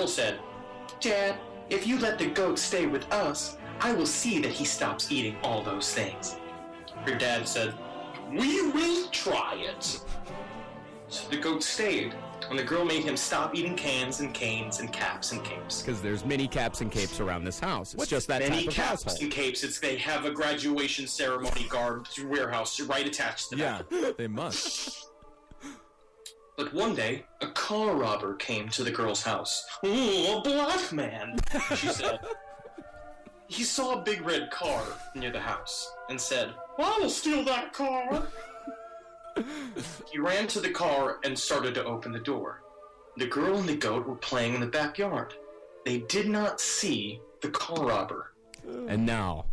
said, "Dad, if you let the goat stay with us, I will see that he stops eating all those things." Her dad said, "We will try it." So the goat stayed, and the girl made him stop eating cans and canes and caps and capes. Because there's many caps and capes around this house. It's just that many type of caps household. and capes. They have a graduation ceremony guard warehouse right attached to them. Yeah, they must. But one day, a car robber came to the girl's house. "Ooh, a black man," she said. He saw a big red car near the house and said, "I will steal that car." He ran to the car and started to open the door. The girl and the goat were playing in the backyard. They did not see the car robber. And now,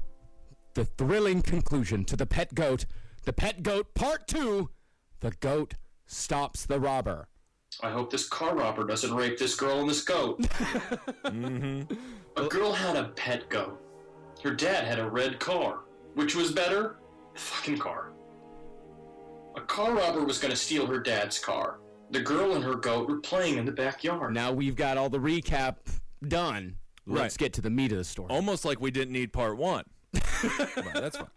the thrilling conclusion to The Pet Goat. The Pet Goat Part 2. The goat stops the robber. I hope this car robber doesn't rape this girl and this goat. A girl had a pet goat. Her dad had a red car. Which was better? The fucking car. A car robber was going to steal her dad's car. The girl and her goat were playing in the backyard. Now we've got all the recap done. Let's Right. get to the meat of the story. Almost like we didn't need part 1. Right, that's fine.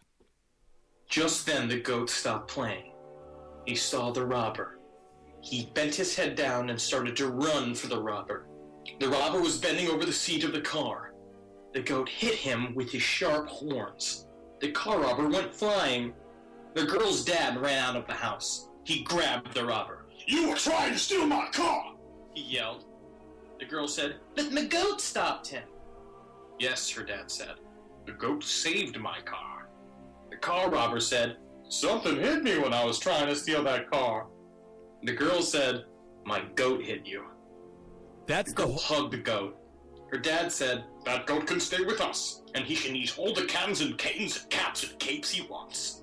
Just then the goat stopped playing. He saw the robber. He bent his head down and started to run for the robber. The robber was bending over the seat of the car. The goat hit him with his sharp horns. The car robber went flying. The girl's dad ran out of the house. He grabbed the robber. "You were trying to steal my car!" he yelled. The girl said, "But the goat stopped him." "Yes," her dad said. "The goat saved my car." The car robber said, "Something hit me when I was trying to steal that car." The girl said, "My goat hit you." That's The the girl whole... hugged the goat. Her dad said, "That goat can stay with us, and he can eat all the cans and canes and caps and capes he wants."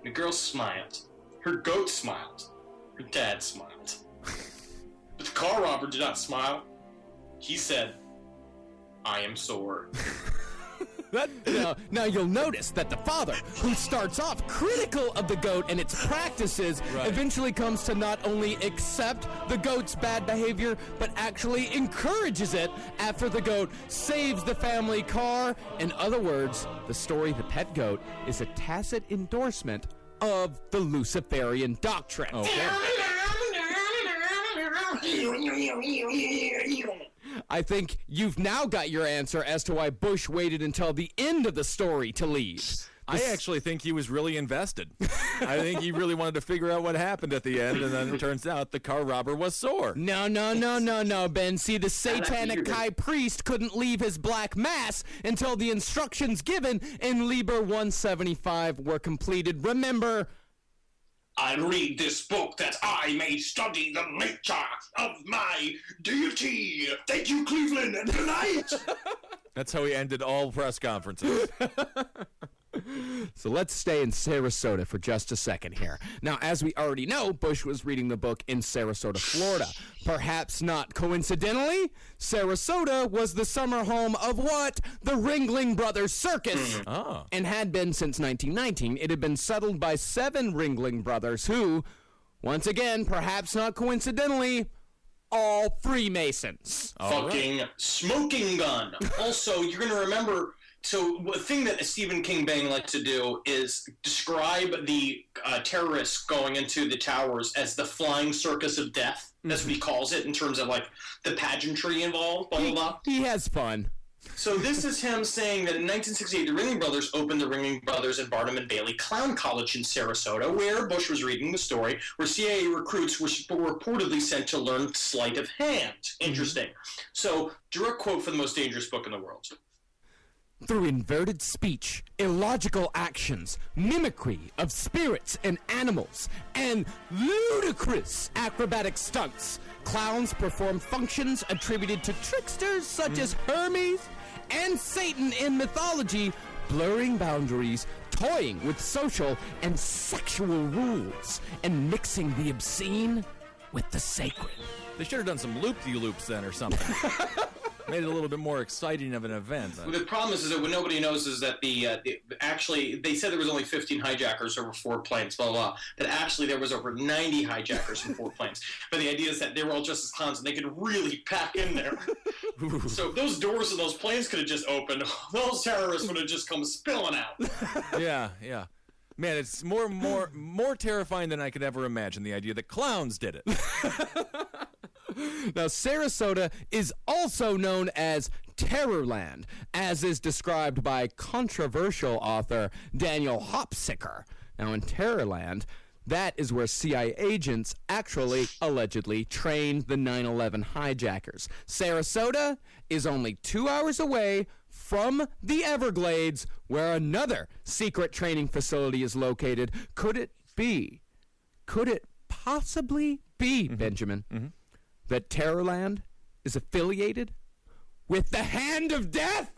The girl smiled. Her goat smiled. Her dad smiled. But the car robber did not smile. He said, "I am sore." Now you'll notice that the father, who starts off critical of the goat and its practices, eventually comes to not only accept the goat's bad behavior, but actually encourages it after the goat saves the family car. In other words, the story The Pet Goat is a tacit endorsement of the Luciferian doctrine. Okay. I think you've now got your answer as to why Bush waited until the end of the story to leave. I actually think he was really invested. I think he really wanted to figure out what happened at the end, and then it turns out the car robber was sore. No, Ben. See, the satanic high priest couldn't leave his black mass until the instructions given in Liber 175 were completed. Remember, "I read this book that I may study the nature of my deity. Thank you, Cleveland, and good night." That's how he ended all press conferences. So let's stay in Sarasota for just a second here. Now, as we already know, Bush was reading the book in Sarasota, Florida. Perhaps not coincidentally, Sarasota was the summer home of what? The Ringling Brothers Circus. Oh. And had been since 1919. It had been settled by 7 Ringling Brothers who, once again, perhaps not coincidentally, all Freemasons. Fucking smoking gun. Also, you're going to remember... So, a thing that Stephen King Bang likes to do is describe the terrorists going into the towers as the flying circus of death, as he calls it, in terms of, like, the pageantry involved, blah, blah, blah. He has fun. So this is him saying that in 1968, the Ringling Brothers opened the Ringling Brothers and Barnum and Bailey Clown College in Sarasota, where Bush was reading the story, where CIA recruits were reportedly sent to learn sleight of hand. Interesting. So, direct quote from the most dangerous book in the world. Through inverted speech, illogical actions, mimicry of spirits and animals, and ludicrous acrobatic stunts, clowns perform functions attributed to tricksters such as Hermes and Satan in mythology, blurring boundaries, toying with social and sexual rules, and mixing the obscene with the sacred. They should have done some loop-de-loops then or something. Made it a little bit more exciting of an event. Well, the problem is that what nobody knows is that actually they said there was only 15 hijackers over 4 planes, blah, blah, blah. But actually there was over 90 hijackers in 4 planes. But the idea is that they were all just as clowns and they could really pack in there. So if those doors of those planes could have just opened, those terrorists would have just come spilling out. Yeah. Man, it's more terrifying than I could ever imagine, the idea that clowns did it. Now, Sarasota is also known as Terrorland, as is described by controversial author Daniel Hopsicker. Now, in Terrorland, that is where CIA agents actually, allegedly, trained the 9/11 hijackers. Sarasota is only 2 hours away from the Everglades, where another secret training facility is located. Could it possibly be, Benjamin, that Terrorland is affiliated with the Hand of Death?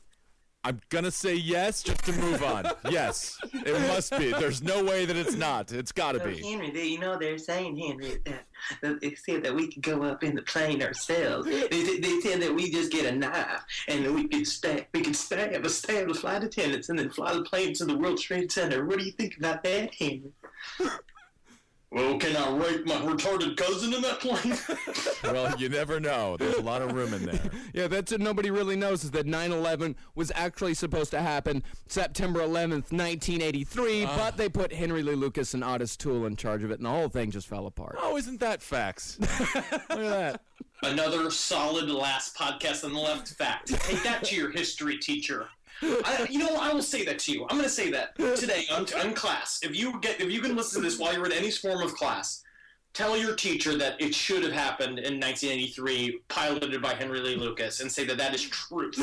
I'm going to say yes just to move on. Yes, it must be. There's no way that it's not. It's got to be. Henry, they're saying, Henry, that they said that we could go up in the plane ourselves. They said that we just get a knife and we could stab the flight attendants and then fly the plane to the World Trade Center. What do you think about that, Henry? Well, can I rape my retarded cousin in that plane? Well, you never know. There's a lot of room in there. Yeah, that's what nobody really knows, is that 9/11 was actually supposed to happen September 11th, 1983, but they put Henry Lee Lucas and Otis Toole in charge of it, and the whole thing just fell apart. Oh, isn't that facts? Look at that. Another solid last podcast on the left fact. Take that to your history teacher. I will say that to you. I'm going to say that today on class. If you can listen to this while you're in any form of class, tell your teacher that it should have happened in 1983, piloted by Henry Lee Lucas, and say that is truth.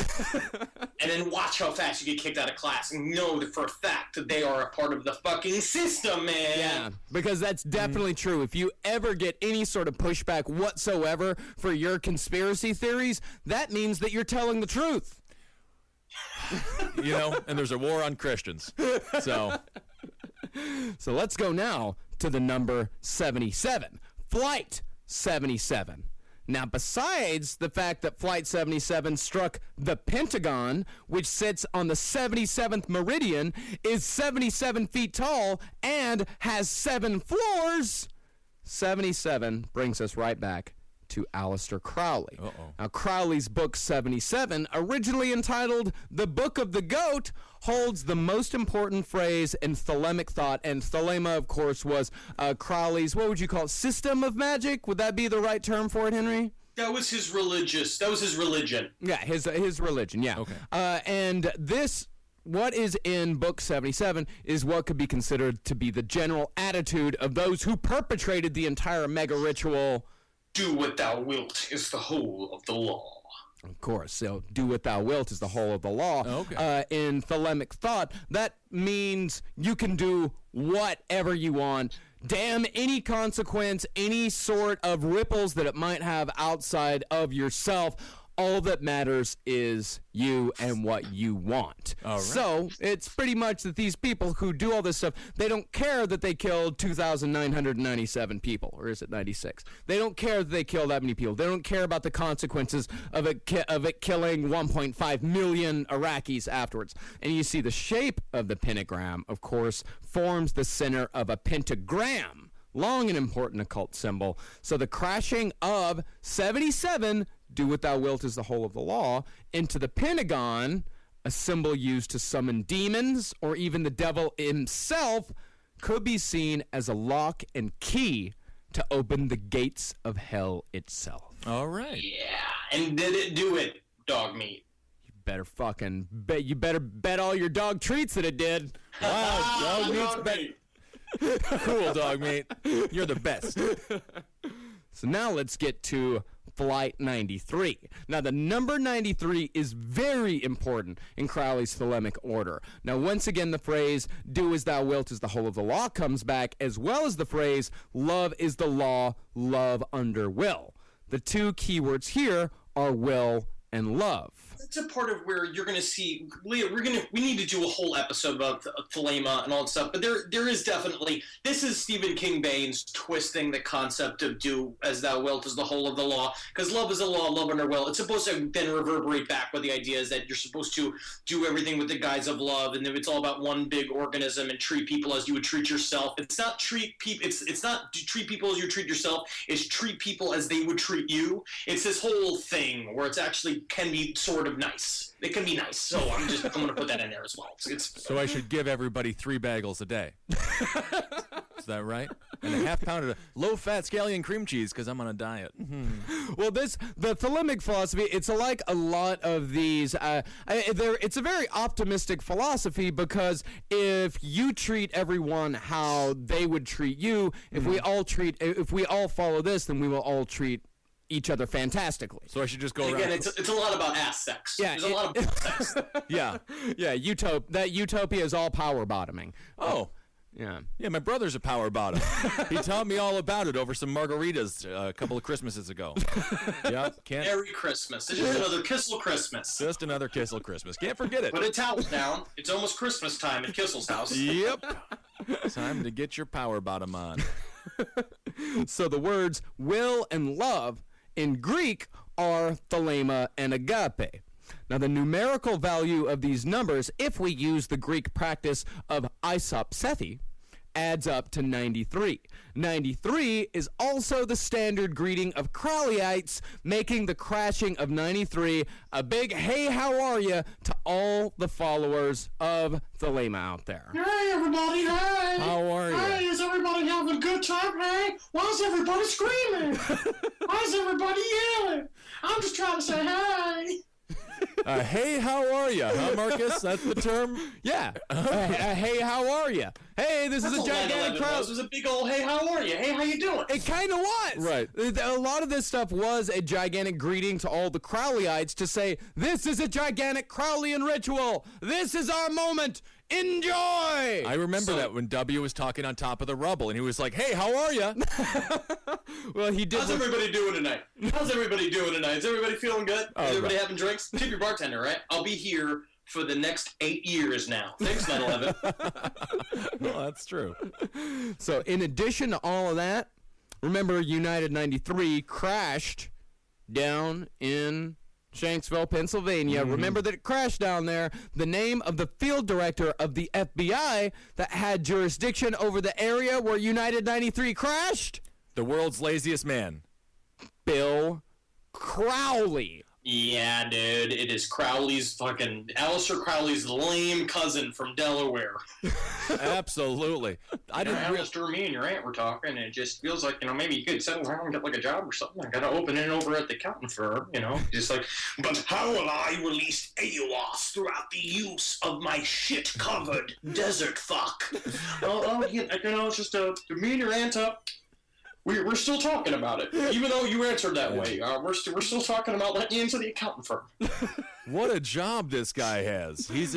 And then watch how fast you get kicked out of class and know that for a fact that they are a part of the fucking system, man. Yeah, because that's definitely true. If you ever get any sort of pushback whatsoever for your conspiracy theories, that means that you're telling the truth. And there's a war on Christians. So let's go now to the number 77, Flight 77. Now, besides the fact that Flight 77 struck the Pentagon, which sits on the 77th meridian, is 77 feet tall, and has 7 floors, 77 brings us right back to Aleister Crowley. Now, Crowley's book 77, originally entitled The Book of the Goat, holds the most important phrase in thelemic thought, and thelema, of course, was Crowley's, what would you call it, system of magic? Would that be the right term for it, Henry? That was his religion. Yeah, his religion, yeah. Okay. And this, what is in Book 77 is what could be considered to be the general attitude of those who perpetrated the entire mega ritual. Do what thou wilt is the whole of the law. Of course, so do what thou wilt is the whole of the law. Okay. In thelemic thought, that means you can do whatever you want. Damn any consequence, any sort of ripples that it might have outside of yourself. All that matters is you and what you want. All right. So it's pretty much that these people who do all this stuff, they don't care that they killed 2,997 people, or is it 96? They don't care that they killed that many people. They don't care about the consequences of it killing 1.5 million Iraqis afterwards. And you see the shape of the pentagram, of course, forms the center of a pentagram, long and important occult symbol. So the crashing of 77, do what thou wilt is the whole of the law, into the Pentagon, a symbol used to summon demons or even the devil himself, could be seen as a lock and key to open the gates of hell itself. All right. Yeah, and did it do it, dog meat? You better fucking bet. You better bet all your dog treats that it did. Wow, dog meat's Dog bet. meat. Cool, dog meat. You're the best. So now let's get to Flight 93. Now, the number 93 is very important in Crowley's thelemic order. Now, once again, the phrase, do as thou wilt is the whole of the law, comes back, as well as the phrase, love is the law, love under will. The two keywords here are will and love. That's a part of where you're going to see, Leah, we need to do a whole episode about Thelema and all that stuff, but there is definitely, this is Stephen King Bane's twisting the concept of do as thou wilt is the whole of the law, because love is a law, love under will. It's supposed to then reverberate back with the idea is that you're supposed to do everything with the guise of love, and then it's all about one big organism and treat people as you would treat yourself. It's not treat people, it's not treat people as you treat yourself, it's treat people as they would treat you. It's this whole thing where it's actually can be sort of nice. It can be nice. So I'm going to put that in there as well. So I should give everybody 3 bagels a day. Is that right? And a half pound of low-fat scallion cream cheese because I'm on a diet. Well, the Thelemic philosophy, it's like a lot of these. It's a very optimistic philosophy because if you treat everyone how they would treat you, if we all follow this, then we will all treat each other fantastically. So I should just go around. Again, it's a lot about ass sex. Yeah, there's a lot of sex. Yeah. Yeah, that utopia is all power bottoming. Oh. Yeah. Yeah, my brother's a power bottom. He taught me all about it over some margaritas a couple of Christmases ago. Yeah, Merry Christmas. It's just another Kissel Christmas. Just another Kissel Christmas. Can't forget it. Put a towel down. It's almost Christmas time at Kissel's house. Yep. Time to get your power bottom on. So the words will and love in Greek are thelema and agape. Now, the numerical value of these numbers, if we use the Greek practice of isopsethi, adds up to 93. 93 is also the standard greeting of Crowleyites, making the crashing of 93 a big hey, how are ya to all the followers of Thelema out there. Hey, everybody, hey! How are you? Hey, is everybody having a good time? Hey, why is everybody screaming? Why is everybody yelling? I'm just trying to say hey. Hey, how are you? Huh, Marcus? That's the term? Yeah. Hey, how are ya? Hey, this is a gigantic crowd. This was a big old hey, how are you? Hey, how you doing? It kind of was. Right. A lot of this stuff was a gigantic greeting to all the Crowleyites to say, this is a gigantic Crowleyan ritual. This is our moment. Enjoy! I remember that when W was talking on top of the rubble, and he was like, hey, how are you? Well, he did. How's everybody doing tonight? How's everybody doing tonight? Is everybody feeling good? Is everybody having drinks? Tip your bartender, right? I'll be here for the next 8 years now. Thanks, 9/11. Well, that's true. So, in addition to all of that, remember United 93 crashed down in Shanksville, Pennsylvania. Remember that it crashed down there. The name of the field director of the FBI that had jurisdiction over the area where United 93 crashed? The world's laziest man. Bill Crowley. Yeah, dude. It is Aleister Crowley's lame cousin from Delaware. Absolutely. I didn't Aleister, me and your aunt were talking, and it just feels like, maybe you could settle down and get like a job or something. I got to open it over at the accountant firm, just like, but how will I release AOS throughout the use of my shit-covered desert fuck? It's just me and your aunt up. We're still talking about it, even though you answered that way. We're still talking about letting you into the accountant firm. What a job this guy has. He's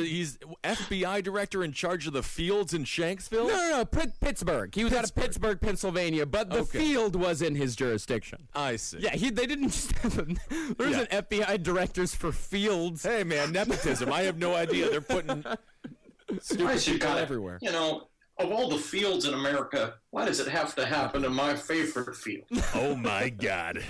FBI director in charge of the fields in Shanksville? No, Pittsburgh. He was out of Pittsburgh, Pennsylvania, but the field was in his jurisdiction. I see. Yeah, they didn't just have there's an FBI directors for fields. Hey, man, nepotism. I have no idea. They're putting stupid people everywhere. Of all the fields in America, why does it have to happen to my favorite field? Oh, my God.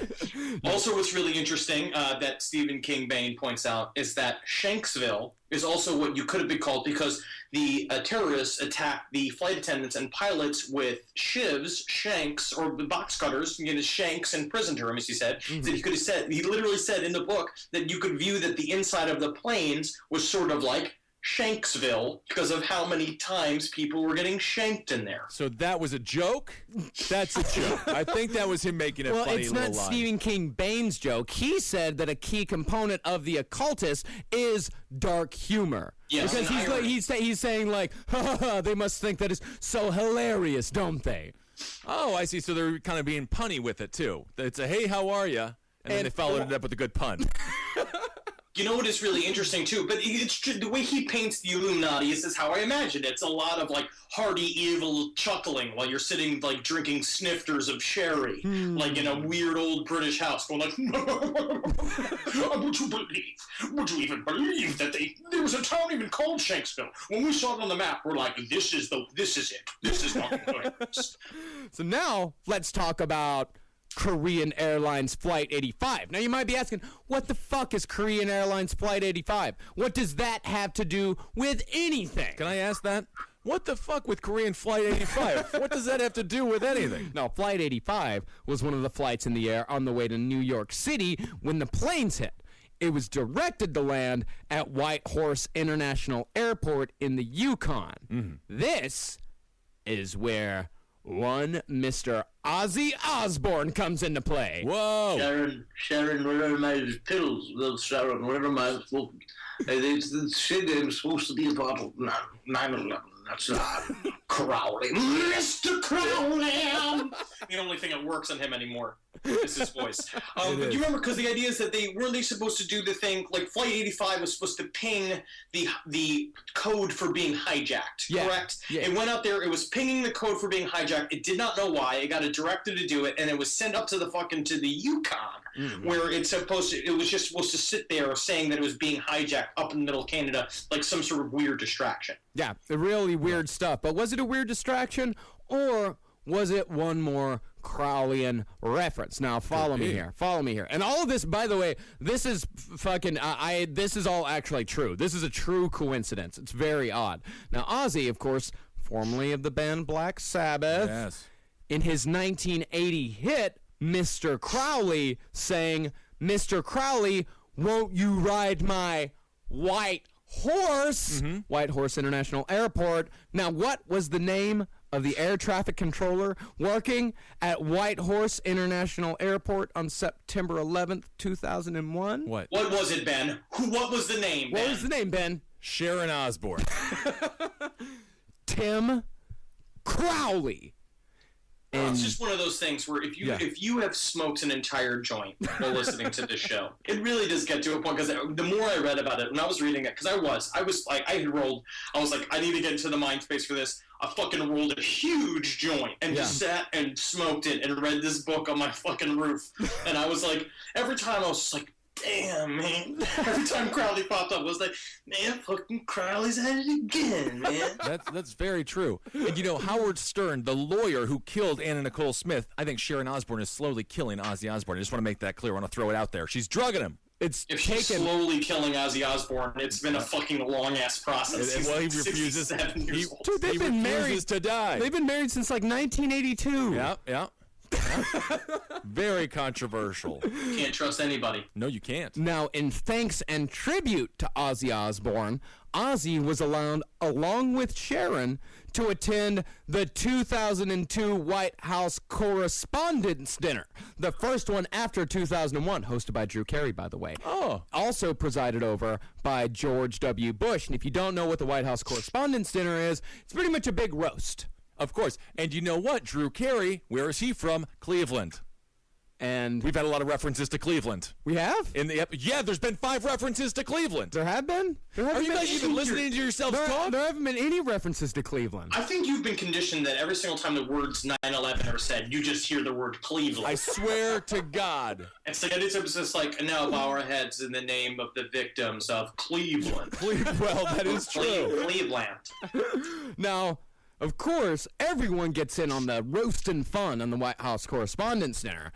Also, what's really interesting that Stephen King Bain points out is that Shanksville is also what you could have been called because the terrorists attacked the flight attendants and pilots with shivs, shanks, or box cutters, shanks in prison terms, he said. That he literally said in the book that you could view that the inside of the planes was sort of like Shanksville because of how many times people were getting shanked in there. So that was a joke? That's a joke. I think that was him making a funny little line. Well, it's not Stephen King Bain's joke. He said that a key component of the occultist is dark humor. Yes, because he's saying like, ha, ha, they must think that is so hilarious, don't they? Oh, I see. So they're kind of being punny with it too. It's a hey, how are ya? And then they followed it up with a good pun. You know what is really interesting too, but it's the way he paints the Illuminati is how I imagine it. It's a lot of like hearty evil chuckling while you're sitting like drinking snifters of sherry, like in a weird old British house, going like, would you even believe that there was a town even called Shanksville? When we saw it on the map, we're like, this is it. This is fucking good. So now let's talk about Korean Airlines Flight 85. Now you might be asking, what the fuck is Korean Airlines Flight 85? What does that have to do with anything? Can I ask that? What the fuck with Korean Flight 85? What does that have to do with anything? No, Flight 85 was one of the flights in the air on the way to New York City when the planes hit. It was directed to land at White Horse International Airport in the Yukon. This is where one Mr. Ozzy Osbourne comes into play. Whoa! Sharon, where are my pills? Little Sharon, where are my... They said they were supposed to be a part of 9/11. That's not Crowley. Mr. Crowley! The only thing that works on him anymore is his voice. But you remember, because the idea is that weren't they supposed to do the thing, like Flight 85 was supposed to ping the code for being hijacked, correct? Yeah. It went out there, it was pinging the code for being hijacked, it did not know why, it got a director to do it, and it was sent up to the Yukon, where it was just supposed to sit there saying that it was being hijacked up in the middle of Canada, like some sort of weird distraction. Yeah, really weird stuff. But was it a weird distraction, or was it one more Crowleyan reference? Now, follow me here. And all of this, by the way, this is fucking, this is all actually true. This is a true coincidence. It's very odd. Now, Ozzy, of course, formerly of the band Black Sabbath, Yes. in his 1980 hit, Mr. Crowley, sang, "Mr. Crowley, won't you ride my white horse?" White Horse International Airport. Now, what was the name of the air traffic controller working at White Horse International Airport on September 11th, 2001? What? What was it, Ben? What was the name, Ben? What was the name, Ben? Sharon Osbourne. Tim Crowley. It's just one of those things where if you have smoked an entire joint while listening to this show, it really does get to a point, because the more I read about it, when I was reading it, because I was like, I was like, I need to get into the mind space for this. I fucking rolled a huge joint and just sat and smoked it and read this book on my fucking roof. And I was like, every time I was just like, damn, man. Every time Crowley popped up, I was like, man, fucking Crowley's at it again, man. That's very true. And you know, Howard Stern, the lawyer who killed Anna Nicole Smith, I think Sharon Osbourne is slowly killing Ozzy Osbourne. I just want to make that clear. I want to throw it out there. She's drugging him. If she's slowly killing Ozzy Osbourne, it's been a fucking long-ass process. Well, he refuses. 67 years old. Dude, they've been married to die. They've been married since like 1982. Yeah. Very controversial. Can't trust anybody. No, you can't. Now, in thanks and tribute to Ozzy Osbourne, Ozzy was allowed, along with Sharon, to attend the 2002 White House Correspondents' Dinner, the first one after 2001, hosted by Drew Carey, by the way. Oh. Also presided over by George W. Bush. And if you don't know what the White House Correspondents' Dinner is, it's pretty much a big roast. Of course. And you know what? Drew Carey, where is he from? Cleveland. And We've had a lot of references to Cleveland. we have? Yeah, there's been 5 references to Cleveland. There have been? Are you guys even listening to yourselves talk? There haven't been any references to Cleveland. I think you've been conditioned that every single time the words 9/11 are said, you just hear the word Cleveland. I swear to God. It's like it's just like, now bow our heads in the name of the victims of Cleveland. Well, that is true. Cleveland. Now, of course, everyone gets in on the roasting fun on the White House Correspondents' Dinner.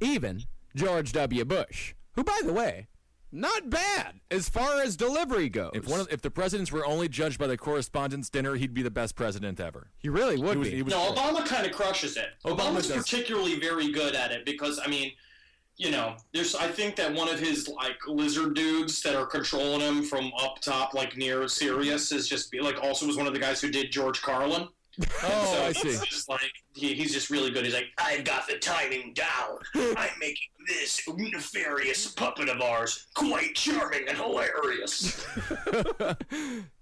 Even George W. Bush, who, by the way, not bad as far as delivery goes. If the presidents were only judged by the Correspondents' Dinner, he'd be the best president ever. He really would be. No, Obama kind of crushes it. Obama's does. particularly very good at it because, I mean, you know, I think that one of his, like, lizard dudes that are controlling him from up top, like, near Sirius is just, like, also was one of the guys who did George Carlin. Oh, So I see. It's just like, he's just really good. He's like, I've got the timing down. I'm making this nefarious puppet of ours quite charming and hilarious.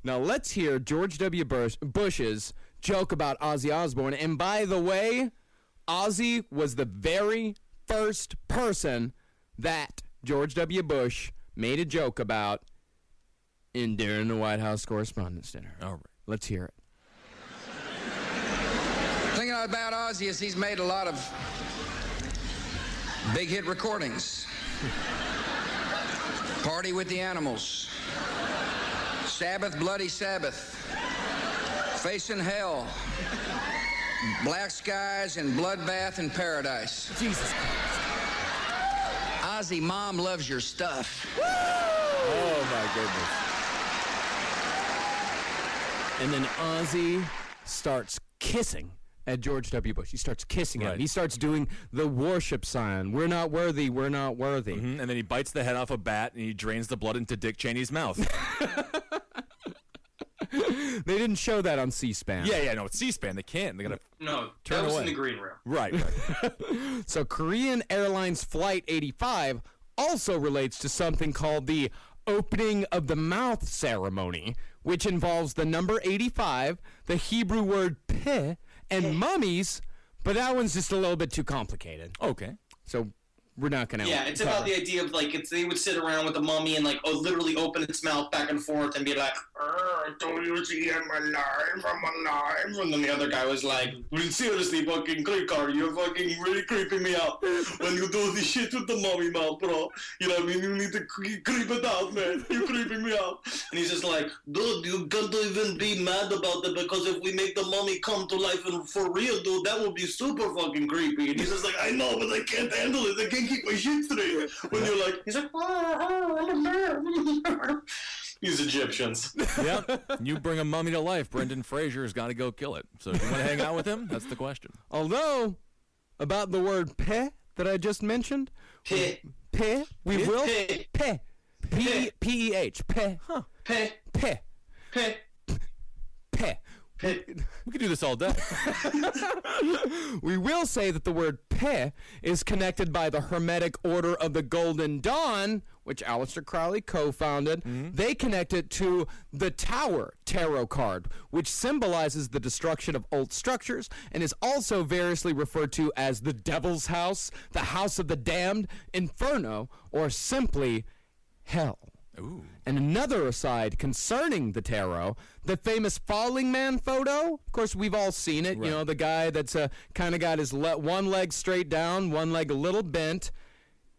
Now, let's hear George W. Bush's joke about Ozzy Osbourne. And by the way, Ozzy was the very first person that George W. Bush made a joke about during the White House Correspondents' Dinner. All right. Let's hear it. The thing about Ozzy is he's made a lot of big hit recordings. Party with the Animals, Sabbath, Bloody Sabbath, Facing Hell, Black Skies, and Bloodbath in Paradise. Jesus Christ. Ozzy, Mom loves your stuff. Oh, my goodness. And then Ozzy starts kissing at George W. Bush. He starts kissing at him. He starts doing the worship sign. We're not worthy. We're not worthy. Mm-hmm. And then he bites the head off a bat and he drains the blood into Dick Cheney's mouth. They didn't show that on C-SPAN. Yeah, no, it's C-SPAN. They can't. They gotta No, turn that was away. in the green room. Right. So Korean Airlines Flight 85 also relates to something called the opening of the mouth ceremony, which involves the number 85, the Hebrew word peh, and mummies, but that one's just a little bit too complicated. Okay. So we're not going to Yeah, it's about the idea of like they would sit around with the mummy and like literally open its mouth back and forth and be like, I told you see I'm alive, and then the other guy was like, seriously, fucking creep car, you're fucking really creeping me out when you do this shit with the mummy mouth, bro. You know what I mean? You need to creep it out, man. You're creeping me out. And he's just like, dude, you can't even be mad about it because if we make the mummy come to life and for real, dude, that would be super fucking creepy. And he's just like, I know, but I can't handle it. I can't keep my shit straight. When you're like, he's like, I'm a man. These Egyptians. Yep. You bring a mummy to life, Brendan Fraser's got to go kill it. So if you want to hang out with him, that's the question. Although, about the word peh that I just mentioned, Peh. we will, Peh. peh, P-E-H, peh, Peh. peh, Peh. peh. Peh. We could do this all day. We will say that the word peh is connected by the Hermetic Order of the Golden Dawn, which Aleister Crowley co-founded. They connect it to the Tower tarot card, which symbolizes the destruction of old structures and is also variously referred to as the Devil's House, the House of the Damned, Inferno, or simply Hell. Ooh. And another aside concerning the tarot, the famous falling man photo, of course, we've all seen it. Right. You know, the guy that's kind of got his one leg straight down, one leg a little bent,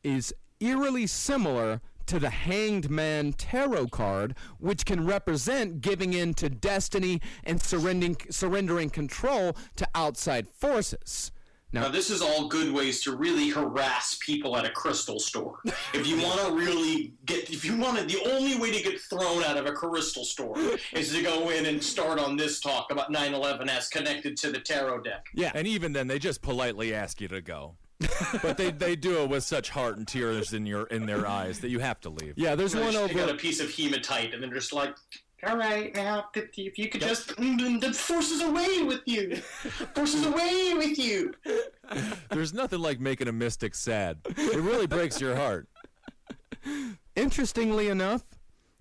is eerily similar to the Hanged Man tarot card, which can represent giving in to destiny and surrendering control to outside forces. Now, this is all good ways to really harass people at a crystal store. If you want to really the only way to get thrown out of a crystal store is to go in and start on this talk about 9/11 as connected to the tarot deck. Yeah. And even then, they just politely ask you to go. But they do it with such heart and tears in their eyes that you have to leave. Yeah, there's one They got over. a piece of hematite, and they're just like, all right, now, if you could just, the force is away with you. Force is away with you. There's nothing like making a mystic sad. It really breaks your heart. Interestingly enough,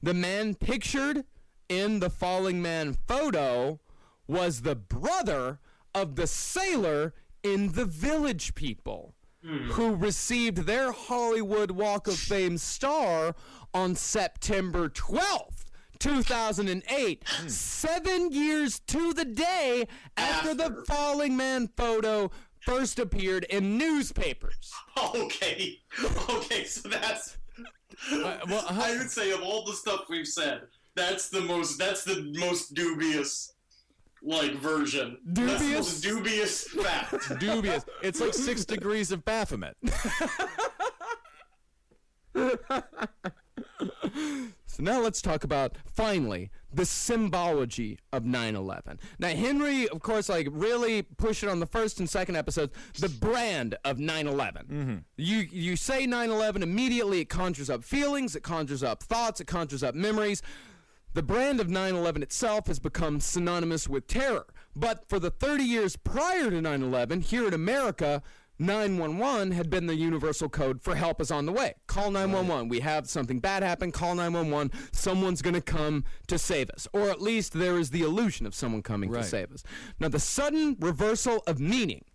the man pictured in the falling man photo was the brother of the sailor in The Village People, who received their Hollywood Walk of Fame star on September 12th. 2008, 7 years to the day after the falling man photo first appeared in newspapers. Okay, so that's. Well, I would say of all the stuff we've said, that's the most dubious, version. That's the most dubious fact. dubious. It's like 6 degrees of Baphomet. So now let's talk about, finally, the symbology of 9/11. Now, Henry, of course, really pushed it on the first and second episodes, the brand of 9/11. You say 9/11, immediately it conjures up feelings, it conjures up thoughts, it conjures up memories. The brand of 9/11 itself has become synonymous with terror. But for the 30 years prior to 9/11, here in America, 911 had been the universal code for help is on the way. Call 911. We have something bad happen. Call 911. Someone's going to come to save us. Or at least there is the illusion of someone coming to save us. Now, the sudden reversal of meaning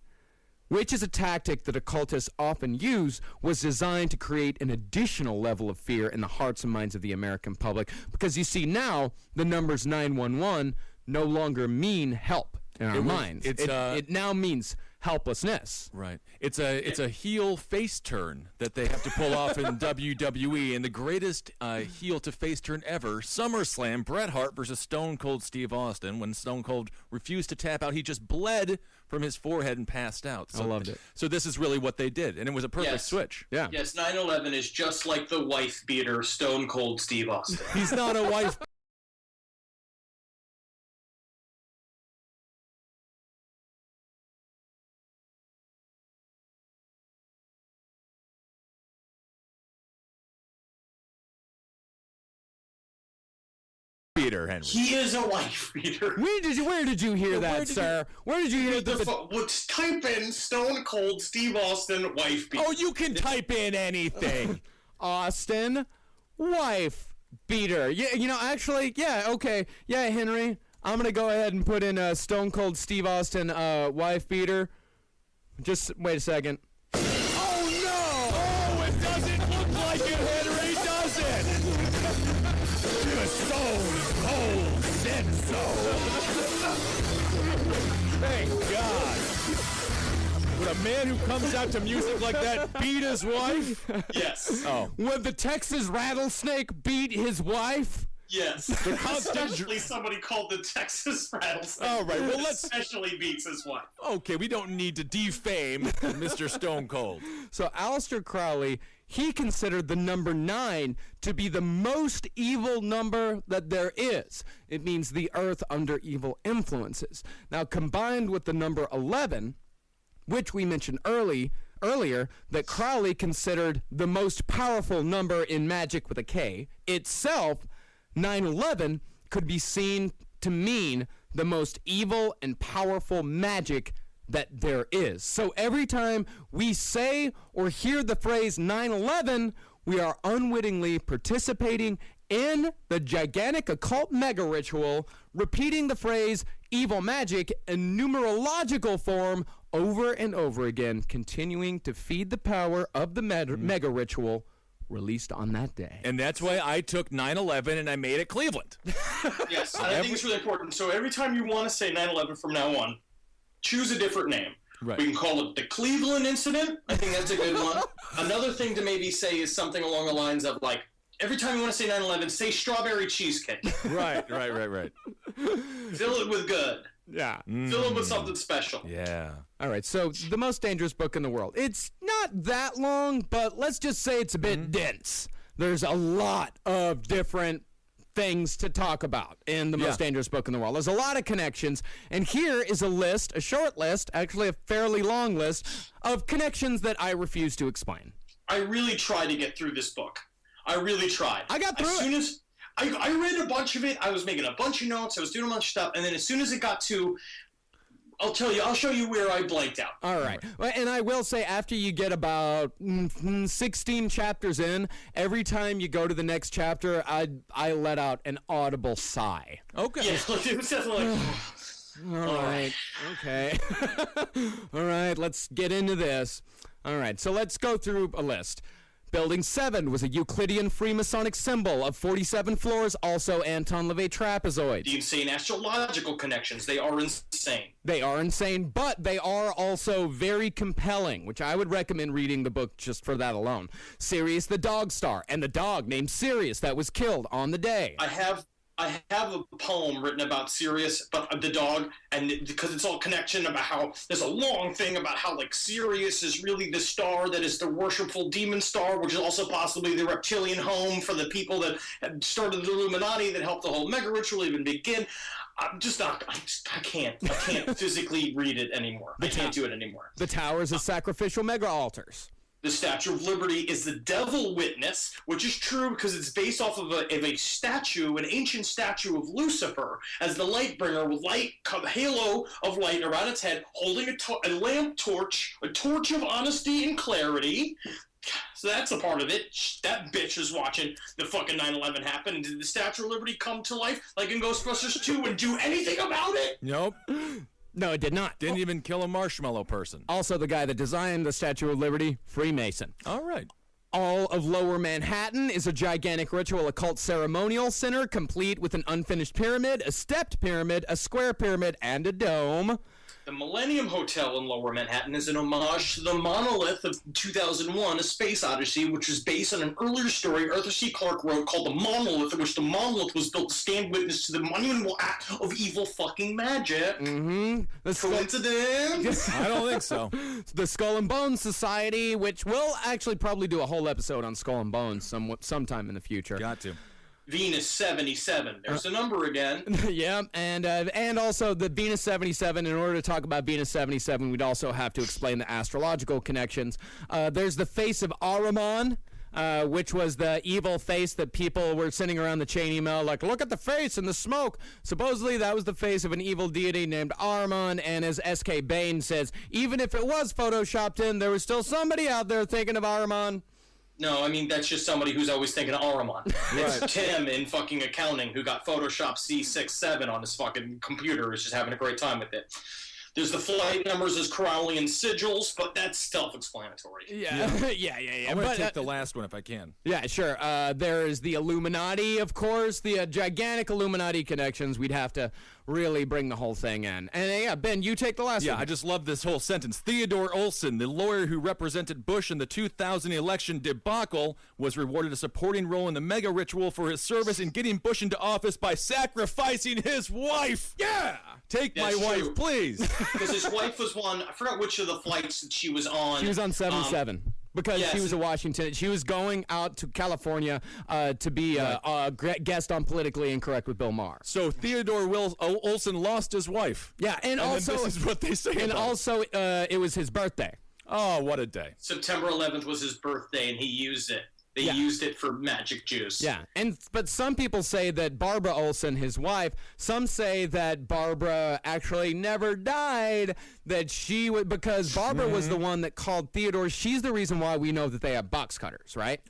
which is a tactic that occultists often use, was designed to create an additional level of fear in the hearts and minds of the American public. Because you see now, the numbers 911 no longer mean help in our minds. It now means helplessness. Right. It's a heel face turn that they have to pull off in WWE, and the greatest heel to face turn ever, SummerSlam, Bret Hart versus Stone Cold Steve Austin. When Stone Cold refused to tap out, he just bled from his forehead and passed out. So, I loved it. So this is really what they did, and it was a perfect switch. Yeah. Yes, 9/11 is just like the wife beater Stone Cold Steve Austin. He's not a wife. Peter Henry. He is a wife beater. Where did you hear that, sir? Where did you hear that? Let's type in Stone Cold Steve Austin wife beater. Oh, you can type in anything. Austin, wife beater. Yeah, actually, yeah, okay. Yeah, Henry, I'm going to go ahead and put in Stone Cold Steve Austin wife beater. Just wait a second. Oh, no! Oh, it doesn't look like it, Henry, does it? The Stone Cold said so. Thank God. Would a man who comes out to music like that beat his wife? Yes. Oh. Would the Texas rattlesnake beat his wife? Yes. Especially somebody called the Texas Rattlesnake. All right, well, let's... especially beats his wife. Okay, we don't need to defame Mr. Stone Cold. So Aleister Crowley, he considered the number 9 to be the most evil number that there is. It means the earth under evil influences. Now, combined with the number 11, which we mentioned earlier, that Crowley considered the most powerful number in magic with a K, itself, 9/11 could be seen to mean the most evil and powerful magic that there is. So every time we say or hear the phrase 9/11, we are unwittingly participating in the gigantic occult mega ritual, repeating the phrase evil magic in numerological form over and over again, continuing to feed the power of the mega ritual released on that day. And that's why I took 9/11 and I made it Cleveland. Yes, I think it's really important. So every time you want to say 9/11 from now on, choose a different name. Right. We can call it the Cleveland Incident. I think that's a good one. Another thing to maybe say is something along the lines of, like, every time you want to say 9/11, say strawberry cheesecake. Right. Fill it with good. Yeah. Fill it with something special. Yeah. All right, so the most dangerous book in the world. It's not that long, but let's just say it's a bit dense. There's a lot of different things to talk about in the most dangerous book in the world. There's a lot of connections, and here is a list, a short list, actually a fairly long list, of connections that I refuse to explain. I really tried to get through this book. I really tried. I got through as soon as I read a bunch of it, I was making a bunch of notes, I was doing a bunch of stuff, and then as soon as it got to, I'll show you where I blanked out. All right. Well, and I will say, after you get about 16 chapters in, every time you go to the next chapter, I let out an audible sigh. Okay. Yeah, it was definitely like, All right. Okay. All right, let's get into this. All right, so let's go through a list. Building 7 was a Euclidean Freemasonic symbol of 47 floors, also Anton LaVey trapezoids. the insane astrological connections, they are insane. They are insane, but they are also very compelling, which I would recommend reading the book just for that alone. Sirius the Dog Star, and the dog named Sirius that was killed on the day. I have a poem written about Sirius, but the dog, and because it's all connection about how there's a long thing about how, like, Sirius is really the star that is the worshipful demon star, which is also possibly the reptilian home for the people that had started the Illuminati that helped the whole mega ritual even begin. I'm just not. I can't physically read it anymore. I can't do it anymore. The towers as sacrificial mega altars. The Statue of Liberty is the devil witness, which is true because it's based off of a statue, an ancient statue of Lucifer as the light bringer with light, halo of light around its head, holding a lamp torch, a torch of honesty and clarity. So that's a part of it. That bitch is watching the fucking 9/11 happen. And did the Statue of Liberty come to life like in Ghostbusters 2 and do anything about it? Nope. No, it did not. Didn't even kill a marshmallow person. Also, the guy that designed the Statue of Liberty, Freemason. All right. All of Lower Manhattan is a gigantic ritual occult ceremonial center, complete with an unfinished pyramid, a stepped pyramid, a square pyramid, and a dome. The Millennium Hotel in Lower Manhattan is an homage to the monolith of 2001, A Space Odyssey, which was based on an earlier story Arthur C. Clarke wrote called The Monolith, in which the monolith was built to stand witness to the monumental act of evil fucking magic. Mm-hmm. Coincidence? I don't think so. The Skull and Bones Society, which we'll actually probably do a whole episode on Skull and Bones sometime in the future. Got to. Venus 77. There's a number again. Yeah, and also the Venus 77. In order to talk about Venus 77, we'd also have to explain the astrological connections. There's the face of Ahriman, which was the evil face that people were sending around the chain email, like, look at the face and the smoke. Supposedly that was the face of an evil deity named Ahriman, and as S.K. Bain says, even if it was photoshopped in, there was still somebody out there thinking of Ahriman. No, I mean, that's just somebody who's always thinking of Ahriman. It's Tim in fucking accounting who got Photoshop C67 on his fucking computer, is just having a great time with it. There's the flight numbers as Crowley sigils, but that's self-explanatory. Yeah. I'm going to take the last one if I can. Yeah, sure. There's the Illuminati, of course, the gigantic Illuminati connections. We'd have to really bring the whole thing in. And yeah, Ben, you take the last one. Yeah, I just love this whole sentence. Theodore Olson, the lawyer who represented Bush in the 2000 election debacle, was rewarded a supporting role in the mega ritual for his service in getting Bush into office by sacrificing his wife. Yeah! Take That's my wife, true. please. Because his wife was one, I forgot which of the flights that she was on. She was on 77. Because yes. she was a Washington. She was going out to California to be a guest on Politically Incorrect with Bill Maher. So Theodore Olson lost his wife. Yeah, and also this is what they say. And about also, it was his birthday. Oh, what a day. September 11th was his birthday, and he used it. They used it for magic juice. Yeah, but some people say that Barbara Olson, his wife, some say that Barbara actually never died, that she would, because Barbara was the one that called Theodore. She's the reason why we know that they have box cutters, right?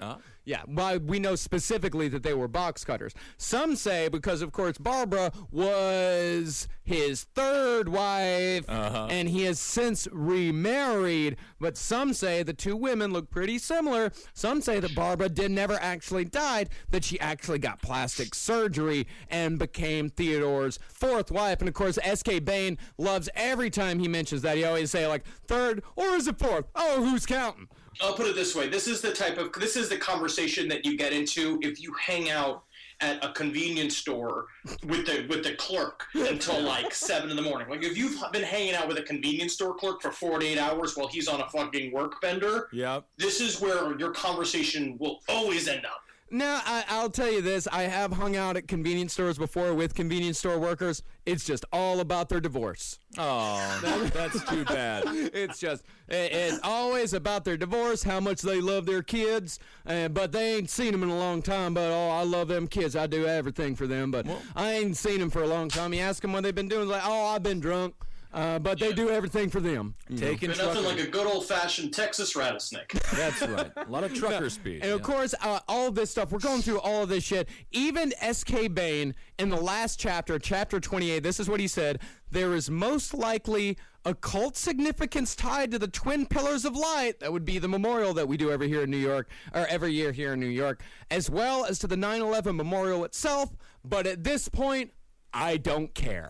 Yeah, why we know specifically that they were box cutters. Some say because, of course, Barbara was his third wife, and he has since remarried. But some say the two women look pretty similar. Some say that Barbara never actually died, that she actually got plastic surgery and became Theodore's fourth wife. And, of course, S.K. Bain loves every time he mentions that. He always say, like, third, or is it fourth? Oh, who's counting? I'll put it this way. This is the conversation that you get into if you hang out at a convenience store with the clerk until like 7 in the morning. Like if you've been hanging out with a convenience store clerk for 48 hours while he's on a fucking work bender, this is where your conversation will always end up. Now, I'll tell you this. I have hung out at convenience stores before with convenience store workers. It's just all about their divorce. Oh, that's too bad. It's always about their divorce, how much they love their kids, but they ain't seen them in a long time. But, I love them kids. I do everything for them, but I ain't seen them for a long time. You ask them what they've been doing, it's like, I've been drunk. But they do everything for them. Taking nothing like a good old-fashioned Texas rattlesnake. That's right. A lot of trucker speed. And of course, all of this stuff, we're going through all of this shit. Even S.K. Bain, in the last chapter, chapter 28, this is what he said. There is most likely occult significance tied to the twin pillars of light. That would be the memorial that we do every year in New York, or every year here in New York, as well as to the 9/11 memorial itself. But at this point, I don't care.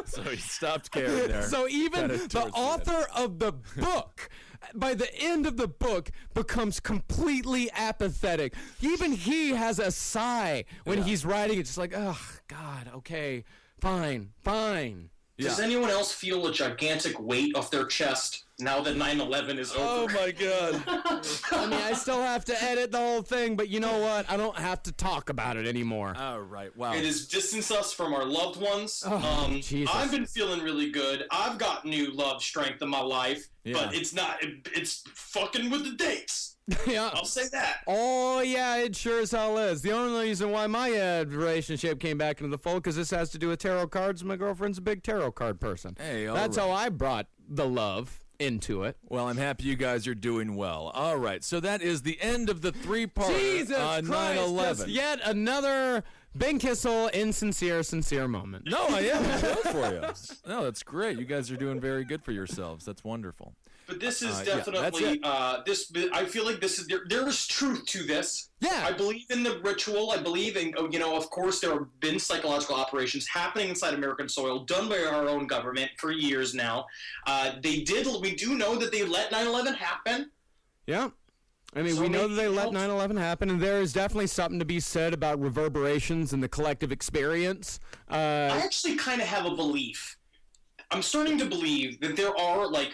So he stopped caring there. So even the author of the book, by the end of the book, becomes completely apathetic. Even he has a sigh when he's writing it, just like, oh, God, okay, fine. Does anyone else feel a gigantic weight off their chest now that 9/11 is over? Oh, my God. I mean, I still have to edit the whole thing, but you know what? I don't have to talk about it anymore. All right, wow. It has distanced us from our loved ones. Jesus. I've been feeling really good. I've got new love strength in my life, but it's fucking with the dates. Yeah. I'll say that. Oh, yeah, it sure as hell is. The only reason why my relationship came back into the fold, because this has to do with tarot cards. My girlfriend's a big tarot card person. Hey, That's how I brought the love into it. Well, I'm happy you guys are doing well. All right, so that is the end of the three-part Jesus on Christ, 9/11. just yet another Ben Kissel, sincere moment. No, I am. I'm thrilled for you. No, that's great. You guys are doing very good for yourselves. That's wonderful. But this is yeah, definitely this. I feel like this is there is truth to this. Yeah. I believe in the ritual. I believe in of course there have been psychological operations happening inside American soil, done by our own government for years now. We do know that they let 9/11 happen. Yeah. I mean, So we know that maybe they it let helps. 9/11 happen, and there is definitely something to be said about reverberations in the collective experience. I actually kind of have a belief. I'm starting to believe that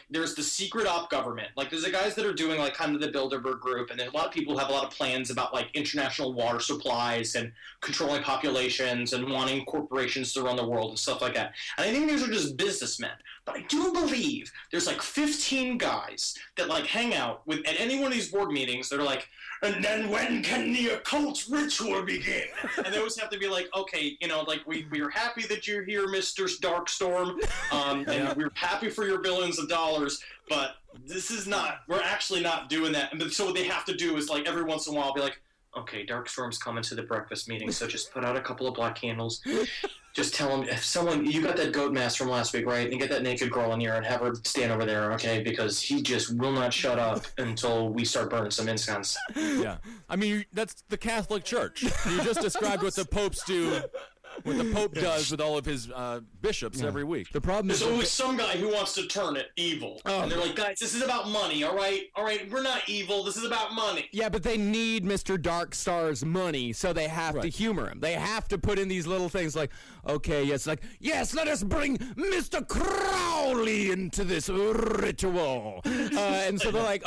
there's the secret op government. Like, there's the guys that are doing, like, kind of the Bilderberg group, and then a lot of people have a lot of plans about, like, international water supplies and controlling populations and wanting corporations to run the world and stuff like that. And I think these are just businessmen. But I do believe there's, like, 15 guys that, like, hang out at any one of these board meetings that are like, and then when can the occult ritual begin? And they always have to be like, okay, like, we are happy that you're here, Mr. Darkstorm, and we're happy for your billions of dollars, but we're actually not doing that. And so what they have to do is, like, every once in a while be like, okay, Darkstorm's coming to the breakfast meeting, so just put out a couple of black candles. Just tell him, if someone, you got that goat mask from last week, right? And get that naked girl in here and have her stand over there, okay? Because he just will not shut up until we start burning some incense. Yeah. I mean, that's the Catholic Church. You just described what the popes do, what the Pope does with all of his bishops every week. The problem is There's always some guy who wants to turn it evil. Oh. And they're like, guys, this is about money, all right? All right, we're not evil. This is about money. Yeah, but they need Mr. Darkstar's money, so they have to Right. humor him. They have to put in these little things like, okay, yes, let us bring Mr. Crowley into this ritual. And so they're like,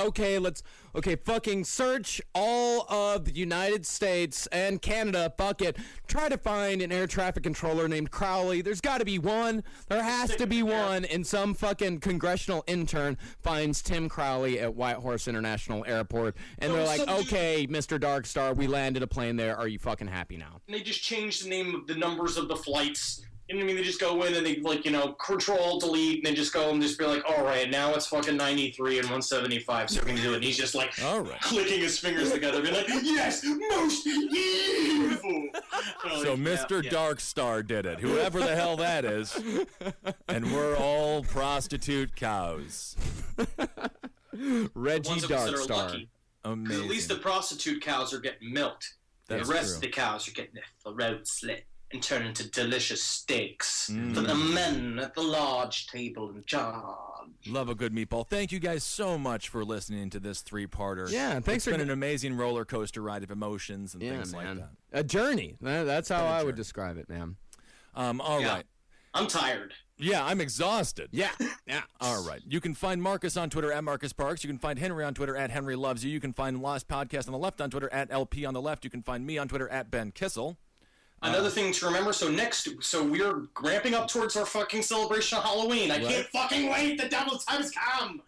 fucking search all of the United States and Canada, fuck it. Try to find an air traffic controller named Crowley. There's got to be one. There has to be one. And some fucking congressional intern finds Tim Crowley at Whitehorse International Airport. And they're like, okay, Mr. Darkstar, we landed a plane there. Are you fucking happy now? And they just change the name of the numbers of the flights. You know what I mean? They just go in and they, like, control, delete, and they just go and just be like, all right, now it's fucking 93 and 175, so we're going to do it. And he's just, like, All right. clicking his fingers together, being like, yes, most evil. So Mr. Darkstar did it, whoever the hell that is, and we're all prostitute cows. Reggie Ones of us that are Darkstar. lucky. 'Cause Amazing. at least the prostitute cows are getting milked. That's the rest true. of the cows are getting their throats slit and turned into delicious steaks Mm. for the men at the large table and jar. Love a good meatball. Thank you guys so much for listening to this three-parter. Yeah, thanks It's for been an amazing roller coaster ride of emotions and Yeah, things man. like A journey. That's how I would journey. describe it, man. that. All Yeah. right. I'm tired. Yeah, I'm exhausted. Yeah. Yeah. All right. You can find Marcus on Twitter at Marcus Parks. You can find Henry on Twitter at Henry Loves You. You can find Lost Podcast on the left on Twitter at LP on the left. You can find me on Twitter at Ben Kissel. Another thing to remember, so we're ramping up towards our fucking celebration of Halloween. I can't fucking wait, the devil's time has come!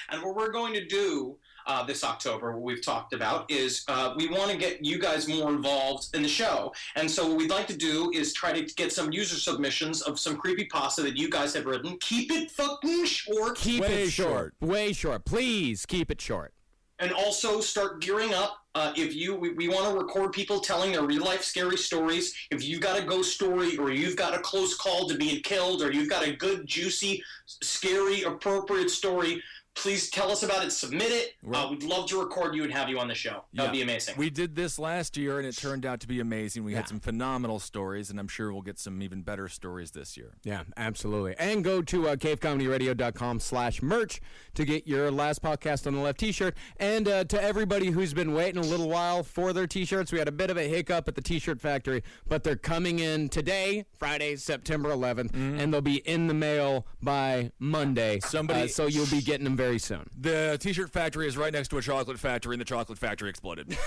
And what we're going to do this October, what we've talked about, is we want to get you guys more involved in the show. And so what we'd like to do is try to get some user submissions of some creepypasta that you guys have written. Keep it fucking short. Keep Way it short. short. Way short. Please keep it short. And also start gearing up. We want to record people telling their real life scary stories. If you've got a ghost story, or you've got a close call to being killed, or you've got a good, juicy, scary, appropriate story, please tell us about it. Submit it. We'd love to record you and have you on the show. That would be amazing. We did this last year, and it turned out to be amazing. We had some phenomenal stories, and I'm sure we'll get some even better stories this year. Yeah, absolutely. And go to cavecomedyradio.com/merch to get your Last Podcast on the Left t-shirt. And to everybody who's been waiting a little while for their t-shirts, we had a bit of a hiccup at the t-shirt factory, but they're coming in today, Friday, September 11th, and they'll be in the mail by Monday. So you'll be getting them very soon. The t-shirt factory is right next to a chocolate factory, and the chocolate factory exploded.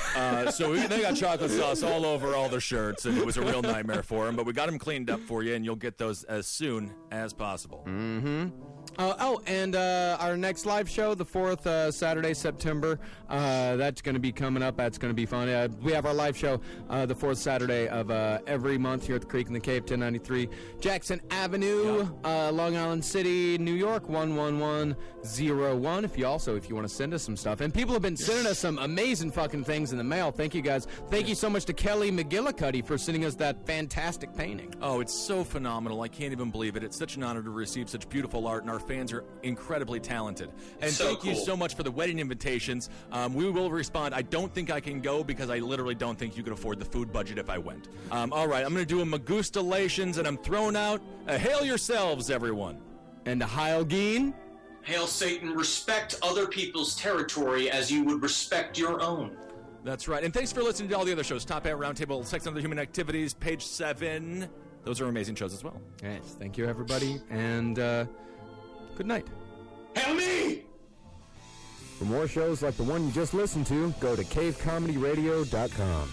So they got chocolate sauce all over all their shirts, and it was a real nightmare for them. But we got them cleaned up for you, and you'll get those as soon as possible. And our next live show, the 4th Saturday, September, that's going to be coming up. That's going to be fun. We have our live show the 4th Saturday of every month here at the Creek in the Cave, 1093 Jackson Avenue, Long Island City, New York, 11101. If you want to send us some stuff. And people have been sending us some amazing fucking things in the mail. Thank you, guys. Thank you so much to Kelly McGillicuddy for sending us that fantastic painting. Oh, it's so phenomenal. I can't even believe it. It's such an honor to receive such beautiful art, and our fans are incredibly talented. And thank you so much for the wedding invitations. We will respond. I don't think I can go because I literally don't think you could afford the food budget if I went. All right, I'm going to do a Magustalations, and I'm throwing out a hail yourselves, everyone. And a Heil Geen. Hail Satan, respect other people's territory as you would respect your own. That's right. And thanks for listening to all the other shows. Top 8 Roundtable, Sex and Other Human Activities, page 7. Those are amazing shows as well. Yes, thank you, everybody, and good night. Hail me! For more shows like the one you just listened to, go to cavecomedyradio.com.